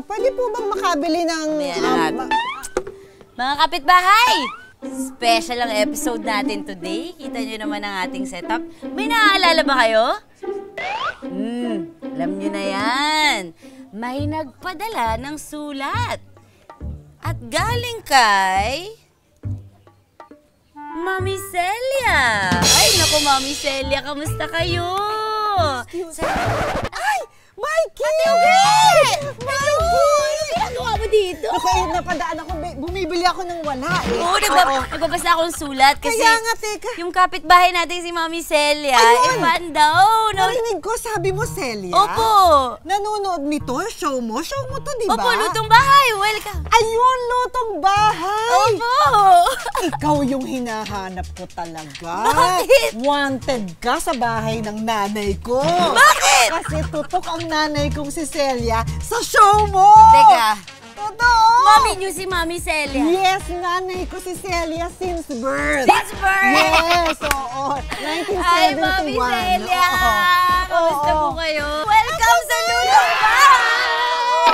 pwede po bang makabili ng... Mga kapitbahay! Special ang episode natin today. Kita nyo naman ang ating setup. May naaalala ba kayo? Alam nyo na yan. May nagpadala ng sulat. At galing kay... Mami Celia! Ay, naku, Mami Celia, kamusta kayo? Ay! Mikey! Ate Uge! Mikey! Ginagawa mo dito? Ako, napadaan ako. Bumibili ako ng wala eh. Oo, nagbabasa akong sulat kasi Kaya nga, teka. yung kapitbahay natin si Mami Celia, fan daw. Narinig ko, sabi mo, Celia. Opo. Nanonood nito, show mo to, di ba? Opo, Lutong Bahay. Welcome. Ayun, Lutong Bahay. Opo. Ikaw yung hinahanap ko talaga. Bakit? Wanted ka sa bahay ng nanay ko. Bakit? Kasi tutok ang nanay kong si Celia sa show mo. Teka. Totoo. Mami niyo si Mami Celia. Yes, nanay ko si Celia since birth. Since birth? Yes, oo. 1971. Ay, Mami Celia. Oo. Kamusta Oo. po kayo? Welcome sa Lutong Bahay!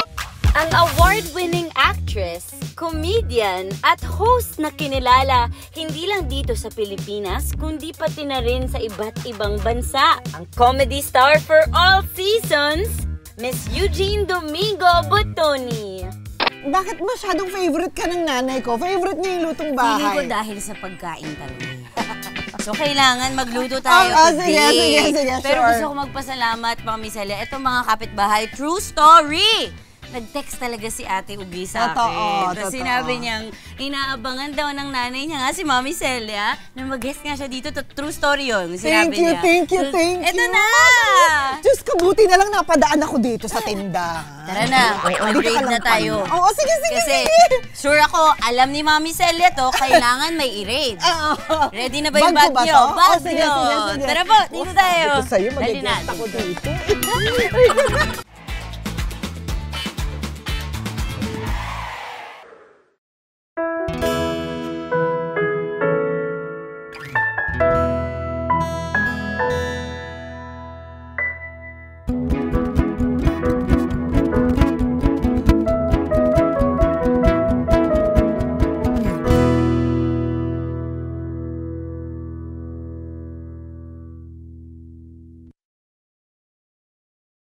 Ang award-winning actress, comedian at host na kinilala hindi lang dito sa Pilipinas kundi pati na rin sa iba't ibang bansa. Ang comedy star for all seasons, Miss Eugene Domingo Bottoni. Bakit masyadong favorite ka ng nanay ko? Favorite niya yung Lutong Bahay. Feeling ko dahil sa pagkain talaga. So, kailangan magluto tayo today. Sige, Pero sure. gusto ko magpasalamat, Mami Celia. Itong mga kapitbahay, true story! Nag-text talaga si Ate Ugi sa akin. Tapos sinabi niyang, inaabangan daw ng nanay niya nga, si Mami Celia, na mag-guest nga siya dito. True story yun, sinabi niya. Thank you. Ito na! Diyos, kabuti na lang napadaan ako dito sa tindahan. Tara na, mag-grade na tayo. Oo, sige. Kasi, sure ako, alam ni Mami Celia to, kailangan may i-raid. Ready na ba yung bag niyo? Bag niyo! Tara po, dito tayo. Ito sa'yo, Dali mag-guest natin. ako dito.